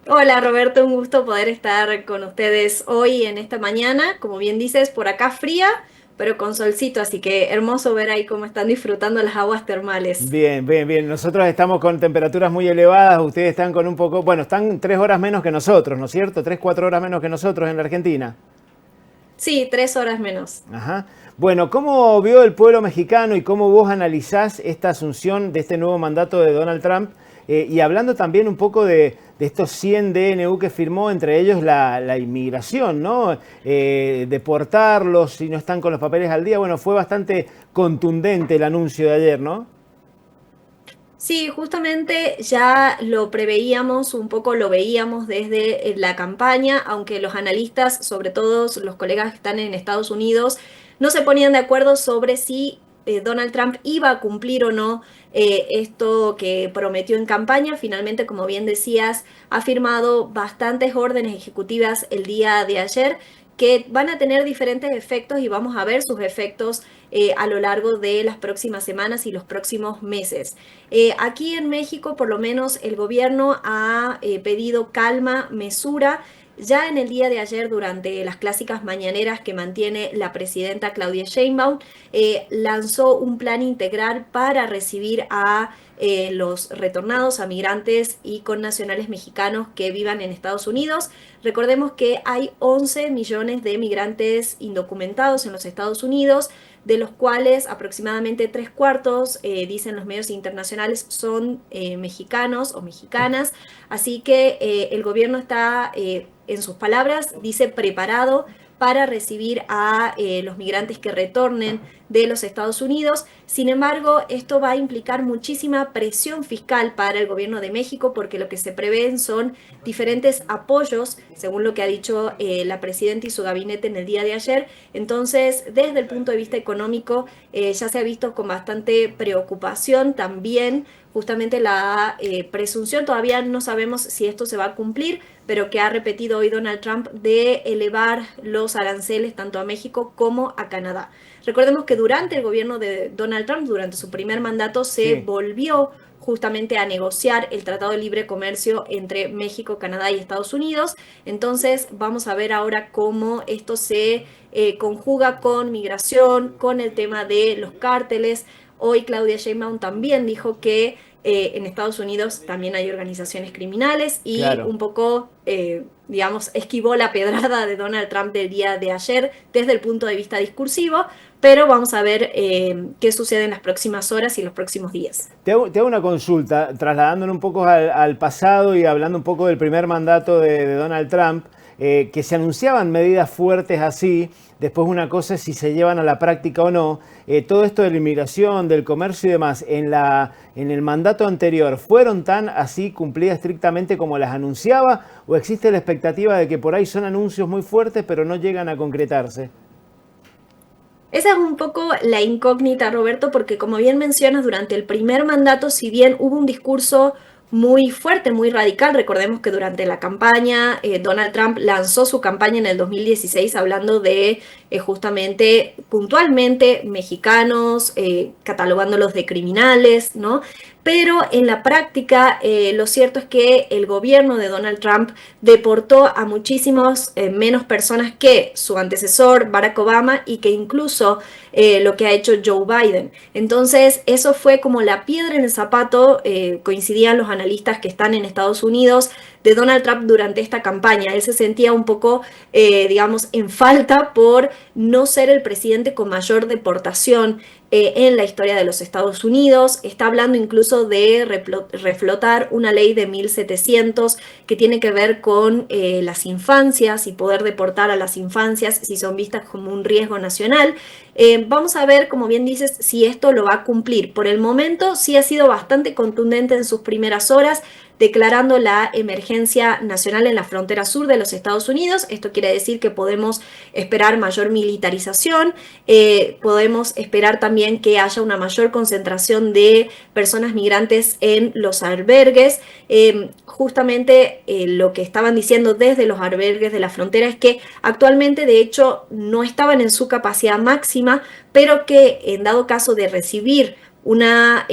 Hola Roberto, un gusto poder estar con ustedes hoy en esta mañana. Como bien dices, por acá fría, pero con solcito, así que hermoso ver ahí cómo están disfrutando las aguas termales. Bien, bien, bien. Nosotros estamos con temperaturas muy elevadas, ustedes están con un poco, bueno, están 3 horas menos que nosotros, ¿no es cierto? 3, 4 horas menos que nosotros en la Argentina. Sí, 3 horas menos. Ajá. Bueno, ¿cómo vio el pueblo mexicano y cómo vos analizás esta asunción de este nuevo mandato de Donald Trump? Y hablando también un poco de estos 100 DNU que firmó, entre ellos la inmigración, ¿no? Deportarlos si no están con los papeles al día. Bueno, fue bastante contundente el anuncio de ayer, ¿no? Sí, justamente ya lo preveíamos, un poco lo veíamos desde la campaña, aunque los analistas, sobre todo los colegas que están en Estados Unidos, no se ponían de acuerdo sobre si Donald Trump iba a cumplir o no esto que prometió en campaña. Finalmente, como bien decías, ha firmado bastantes órdenes ejecutivas el día de ayer que van a tener diferentes efectos y vamos a ver sus efectos a lo largo de las próximas semanas y los próximos meses. Aquí en México, por lo menos, el gobierno ha pedido calma, mesura. Ya en el día de ayer, durante las clásicas mañaneras que mantiene la presidenta Claudia Sheinbaum, lanzó un plan integral para recibir a los retornados, a migrantes y connacionales mexicanos que vivan en Estados Unidos. Recordemos que hay 11 millones de migrantes indocumentados en los Estados Unidos, de los cuales aproximadamente tres cuartos, dicen los medios internacionales, son mexicanos o mexicanas. Así que el gobierno está, en sus palabras, dice preparado para recibir a los migrantes que retornen de los Estados Unidos. Sin embargo, esto va a implicar muchísima presión fiscal para el gobierno de México porque lo que se prevén son diferentes apoyos, según lo que ha dicho la presidenta y su gabinete en el día de ayer. Entonces, desde el punto de vista económico, ya se ha visto con bastante preocupación también justamente la presunción, todavía no sabemos si esto se va a cumplir, pero que ha repetido hoy Donald Trump de elevar los aranceles tanto a México como a Canadá. Recordemos que durante el gobierno de Donald Trump, durante su primer mandato, se Sí. volvió justamente a negociar el Tratado de Libre Comercio entre México, Canadá y Estados Unidos. Entonces vamos a ver ahora cómo esto se conjuga con migración, con el tema de los cárteles. Hoy Claudia Sheinbaum también dijo que en Estados Unidos también hay organizaciones criminales y Claro. un poco, digamos, esquivó la pedrada de Donald Trump del día de ayer desde el punto de vista discursivo, pero vamos a ver qué sucede en las próximas horas y los próximos días. Te hago una consulta, trasladándonos un poco al pasado y hablando un poco del primer mandato de Donald Trump, que se anunciaban medidas fuertes así, después una cosa es si se llevan a la práctica o no. Todo esto de la inmigración, del comercio y demás, en el mandato anterior, ¿fueron tan así cumplidas estrictamente como las anunciaba? ¿O existe la expectativa de que por ahí son anuncios muy fuertes pero no llegan a concretarse? Esa es un poco la incógnita, Roberto, porque como bien mencionas, durante el primer mandato, si bien hubo un discurso muy fuerte, muy radical, recordemos que durante la campaña, Donald Trump lanzó su campaña en el 2016 hablando de justamente puntualmente mexicanos, catalogándolos de criminales, ¿no? Pero en la práctica, lo cierto es que el gobierno de Donald Trump deportó a muchísimos menos personas que su antecesor Barack Obama y que incluso lo que ha hecho Joe Biden. Entonces, eso fue como la piedra en el zapato, coincidían los analistas que están en Estados Unidos, de Donald Trump durante esta campaña. Él se sentía un poco, digamos, en falta por no ser el presidente con mayor deportación en la historia de los Estados Unidos. Está hablando incluso de reflotar una ley de 1700 que tiene que ver con las infancias y poder deportar a las infancias si son vistas como un riesgo nacional. Vamos a ver, como bien dices, si esto lo va a cumplir. Por el momento sí ha sido bastante contundente en sus primeras horas, declarando la emergencia nacional en la frontera sur de los Estados Unidos. Esto quiere decir que podemos esperar mayor militarización, podemos esperar también que haya una mayor concentración de personas migrantes en los albergues. Justamente lo que estaban diciendo desde los albergues de la frontera es que actualmente de hecho no estaban en su capacidad máxima, pero que en dado caso de recibir una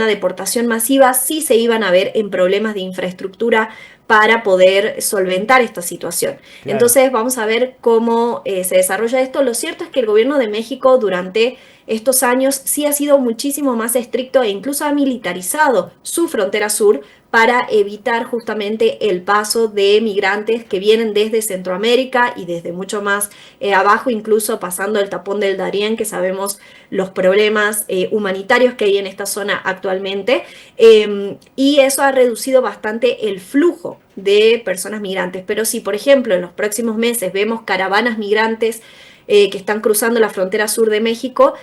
deportación masiva, sí se iban a ver en problemas de infraestructura para poder solventar esta situación. Claro. Entonces vamos a ver cómo se desarrolla esto. Lo cierto es que el gobierno de México durante estos años sí ha sido muchísimo más estricto e incluso ha militarizado su frontera sur para evitar justamente el paso de migrantes que vienen desde Centroamérica y desde mucho más abajo, incluso pasando el tapón del Darién, que sabemos los problemas humanitarios que hay en esta zona actualmente, y eso ha reducido bastante el flujo de personas migrantes. Pero si, por ejemplo, en los próximos meses vemos caravanas migrantes que están cruzando la frontera sur de México,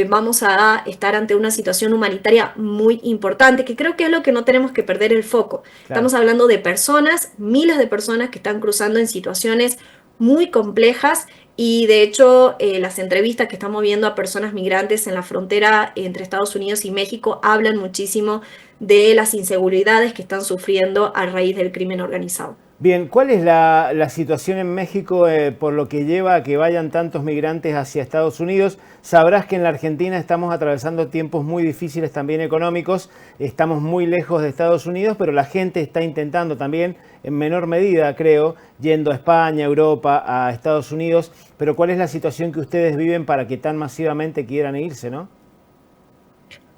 vamos a estar ante una situación humanitaria muy importante, que creo que es lo que no tenemos que perder el foco. Claro. Estamos hablando de personas, miles de personas que están cruzando en situaciones muy complejas y de hecho las entrevistas que estamos viendo a personas migrantes en la frontera entre Estados Unidos y México hablan muchísimo de las inseguridades que están sufriendo a raíz del crimen organizado. Bien, ¿cuál es la situación en México por lo que lleva a que vayan tantos migrantes hacia Estados Unidos? Sabrás que en la Argentina estamos atravesando tiempos muy difíciles también económicos, estamos muy lejos de Estados Unidos, pero la gente está intentando también, en menor medida creo, yendo a España, Europa, a Estados Unidos. Pero ¿cuál es la situación que ustedes viven para que tan masivamente quieran irse, no?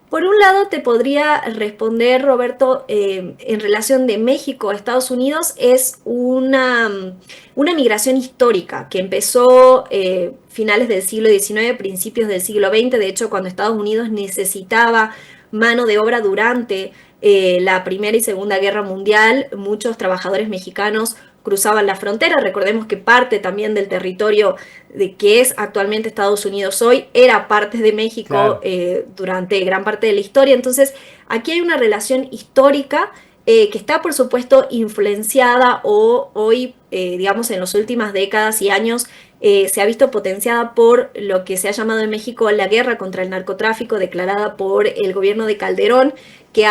Por un lado, te podría responder, Roberto, en relación de México a Estados Unidos, es una migración histórica que empezó finales del siglo XIX, principios del siglo XX. De hecho, cuando Estados Unidos necesitaba mano de obra durante la Primera y Segunda Guerra Mundial, muchos trabajadores mexicanos cruzaban la frontera. Recordemos que parte también del territorio de que es actualmente Estados Unidos hoy era parte de México Claro. durante gran parte de la historia. Entonces, aquí hay una relación histórica que está, por supuesto, influenciada o hoy, digamos, en las últimas décadas y años, se ha visto potenciada por lo que se ha llamado en México la guerra contra el narcotráfico declarada por el gobierno de Calderón, que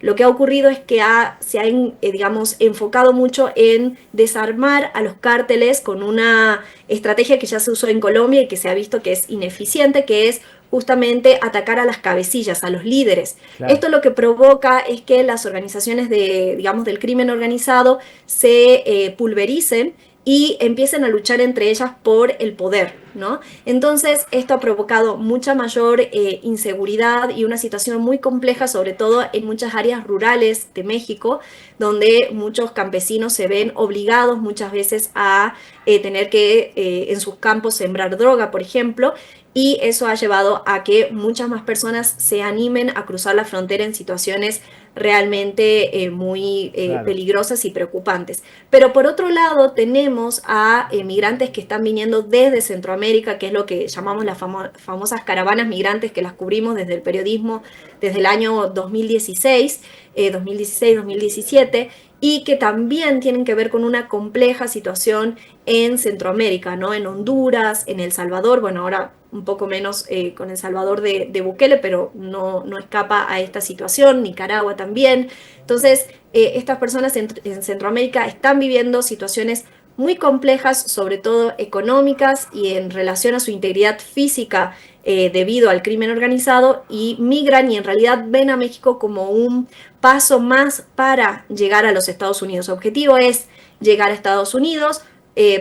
lo que ha ocurrido es que se ha, digamos, enfocado mucho en desarmar a los cárteles con una estrategia que ya se usó en Colombia y que se ha visto que es ineficiente, que es justamente atacar a las cabecillas, a los líderes. Claro. Esto lo que provoca es que las organizaciones digamos, del crimen organizado se pulvericen y empiecen a luchar entre ellas por el poder, ¿no? Entonces, esto ha provocado mucha mayor inseguridad y una situación muy compleja, sobre todo en muchas áreas rurales de México, donde muchos campesinos se ven obligados muchas veces a tener que en sus campos sembrar droga, por ejemplo, y eso ha llevado a que muchas más personas se animen a cruzar la frontera en situaciones realmente muy Claro. peligrosas y preocupantes. Pero por otro lado tenemos a migrantes que están viniendo desde Centroamérica, que es lo que llamamos las famosas caravanas migrantes, que las cubrimos desde el periodismo desde el año 2016, 2016-2017, y que también tienen que ver con una compleja situación en Centroamérica, ¿no? En Honduras, en El Salvador, bueno, ahora un poco menos con El Salvador de Bukele, pero no escapa a esta situación, Nicaragua también. Entonces, estas personas en Centroamérica están viviendo situaciones muy complejas, sobre todo económicas y en relación a su integridad física debido al crimen organizado, y migran y en realidad ven a México como un paso más para llegar a los Estados Unidos. Su objetivo es llegar a Estados Unidos,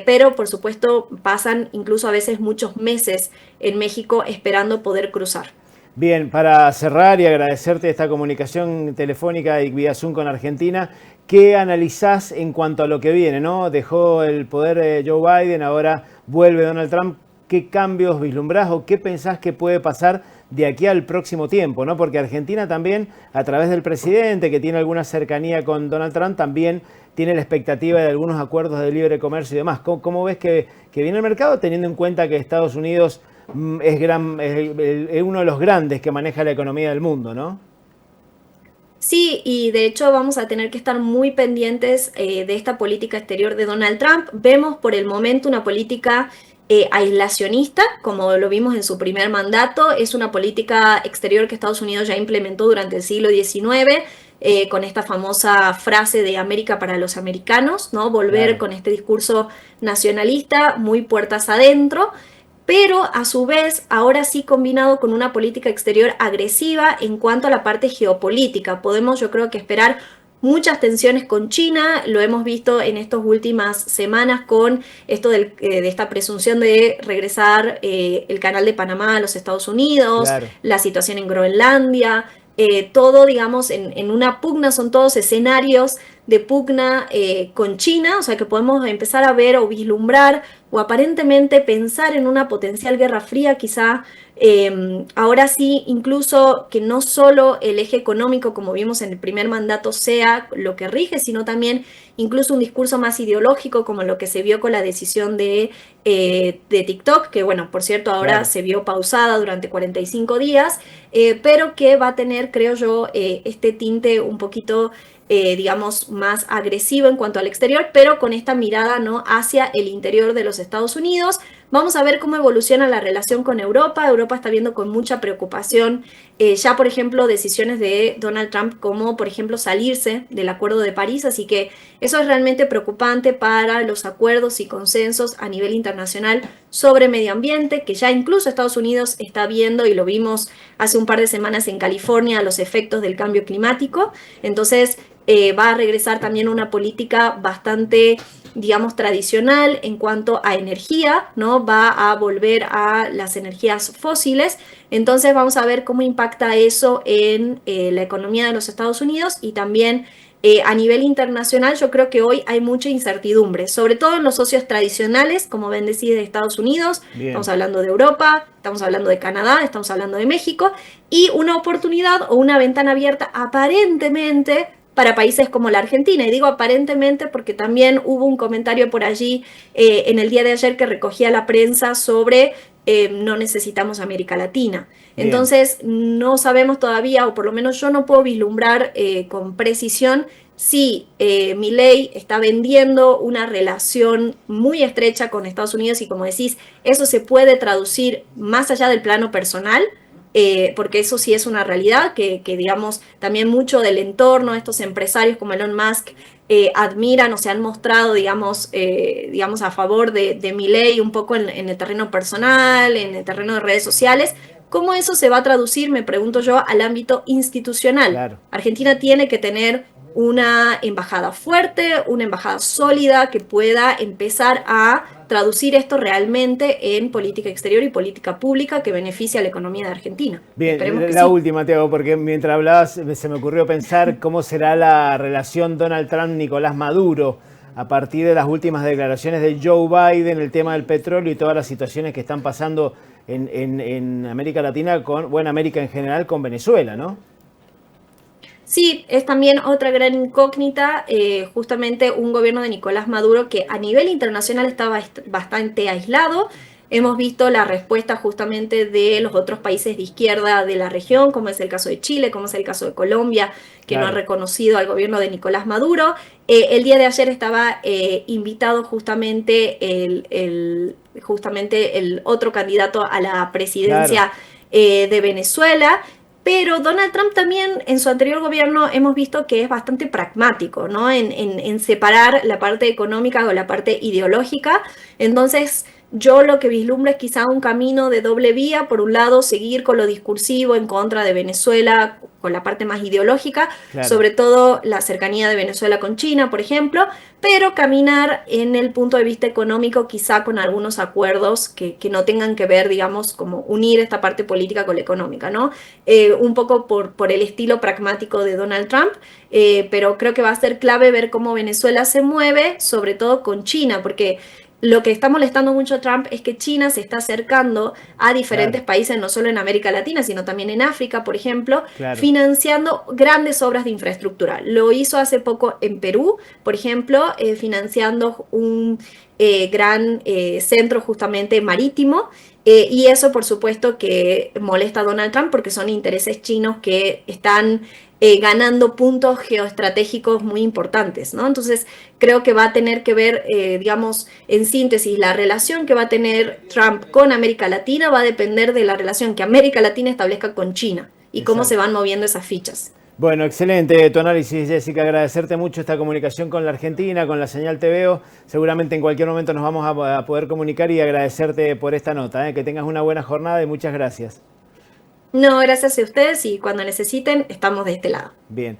pero por supuesto pasan incluso a veces muchos meses en México esperando poder cruzar. Bien, para cerrar y agradecerte esta comunicación telefónica y vía Zoom con Argentina, ¿qué analizás en cuanto a lo que viene, ¿no? Dejó el poder Joe Biden, ahora vuelve Donald Trump. ¿Qué cambios vislumbrás o qué pensás que puede pasar de aquí al próximo tiempo, ¿no? Porque Argentina también, a través del presidente, que tiene alguna cercanía con Donald Trump, también tiene la expectativa de algunos acuerdos de libre comercio y demás. ¿Cómo ves que viene el mercado, teniendo en cuenta que Estados Unidos es uno de los grandes que maneja la economía del mundo, ¿no? Sí, y de hecho vamos a tener que estar muy pendientes de esta política exterior de Donald Trump. Vemos por el momento una política aislacionista, como lo vimos en su primer mandato. Es una política exterior que Estados Unidos ya implementó durante el siglo XIX, con esta famosa frase de América para los americanos, ¿no? Volver Claro. con este discurso nacionalista, muy puertas adentro. pero a su vez ahora sí combinado con una política exterior agresiva en cuanto a la parte geopolítica. Podemos, yo creo que esperar muchas tensiones con China, lo hemos visto en estas últimas semanas con esto de esta presunción de regresar el canal de Panamá a los Estados Unidos, Claro. la situación en Groenlandia, todo, digamos, en una pugna, son todos escenarios de pugna con China, o sea que podemos empezar a ver o vislumbrar o aparentemente pensar en una potencial guerra fría, quizá ahora sí, incluso que no solo el eje económico, como vimos en el primer mandato, sea lo que rige, sino también incluso un discurso más ideológico, como lo que se vio con la decisión de TikTok, que bueno, por cierto, ahora Claro. se vio pausada durante 45 días, pero que va a tener, creo yo, este tinte un poquito digamos, más agresivo en cuanto al exterior, pero con esta mirada, ¿no?, hacia el interior de los Estados Unidos. Vamos a ver cómo evoluciona la relación con Europa. Europa está viendo con mucha preocupación ya, por ejemplo, decisiones de Donald Trump como, por ejemplo, salirse del Acuerdo de París. Así que eso es realmente preocupante para los acuerdos y consensos a nivel internacional sobre medio ambiente, que ya incluso Estados Unidos está viendo, y lo vimos hace un par de semanas en California, los efectos del cambio climático. Entonces, va a regresar también una política bastante, digamos, tradicional en cuanto a energía, ¿no? Va a volver a las energías fósiles. Entonces vamos a ver cómo impacta eso en la economía de los Estados Unidos y también a nivel internacional. Yo creo que hoy hay mucha incertidumbre, sobre todo en los socios tradicionales, como ven decir, de Estados Unidos. Estamos Bien. hablando de Europa, estamos hablando de Canadá, estamos hablando de México, y una oportunidad o una ventana abierta aparentemente para países como la Argentina. Y digo aparentemente porque también hubo un comentario por allí en el día de ayer que recogía la prensa sobre no necesitamos América Latina. Bien. Entonces no sabemos todavía, o por lo menos yo no puedo vislumbrar con precisión si Milei está vendiendo una relación muy estrecha con Estados Unidos, y como decís, eso se puede traducir más allá del plano personal, porque eso sí es una realidad, que digamos también mucho del entorno, estos empresarios como Elon Musk admiran o se han mostrado, digamos a favor de Milei un poco en el terreno personal, en el terreno de redes sociales. ¿Cómo eso se va a traducir, me pregunto yo, al ámbito institucional? Claro. Argentina tiene que tener una embajada fuerte, una embajada sólida que pueda empezar a traducir esto realmente en política exterior y política pública que beneficie a la economía de Argentina. Esperemos que Bien, la sí. última, Tiago, porque mientras hablabas se me ocurrió pensar cómo será la relación Donald Trump-Nicolás Maduro a partir de las últimas declaraciones de Joe Biden, el tema del petróleo y todas las situaciones que están pasando en América Latina, bueno, América en general, con Venezuela, ¿no? Sí, es también otra gran incógnita, justamente un gobierno de Nicolás Maduro que a nivel internacional estaba bastante aislado. Hemos visto la respuesta justamente de los otros países de izquierda de la región, como es el caso de Chile, como es el caso de Colombia, que no ha Claro. reconocido al gobierno de Nicolás Maduro. El día de ayer estaba invitado justamente el otro candidato a la Claro. presidencia de Venezuela. Pero Donald Trump también en su anterior gobierno hemos visto que es bastante pragmático, ¿no? En separar la parte económica o la parte ideológica. Entonces, yo lo que vislumbro es quizá un camino de doble vía. Por un lado, seguir con lo discursivo en contra de Venezuela, con la parte más ideológica, Claro. sobre todo la cercanía de Venezuela con China, por ejemplo, pero caminar en el punto de vista económico, quizá con algunos acuerdos que no tengan que ver, digamos, como unir esta parte política con la económica, ¿no? Un poco por el estilo pragmático de Donald Trump, pero creo que va a ser clave ver cómo Venezuela se mueve, sobre todo con China, porque lo que está molestando mucho a Trump es que China se está acercando a diferentes Claro. países, no solo en América Latina, sino también en África, por ejemplo, Claro. financiando grandes obras de infraestructura. Lo hizo hace poco en Perú, por ejemplo, financiando un gran centro justamente marítimo. Y eso, por supuesto, que molesta a Donald Trump porque son intereses chinos que están ganando puntos geoestratégicos muy importantes, ¿no? Entonces, creo que va a tener que ver, digamos, en síntesis, la relación que va a tener Trump con América Latina va a depender de la relación que América Latina establezca con China y cómo se Exacto. van moviendo esas fichas. Bueno, excelente tu análisis, Jessica. Agradecerte mucho esta comunicación con la Argentina, con la señal TVO. Seguramente en cualquier momento nos vamos a poder comunicar y agradecerte por esta nota. Que tengas una buena jornada y muchas gracias. No, gracias a ustedes y cuando necesiten, estamos de este lado. Bien.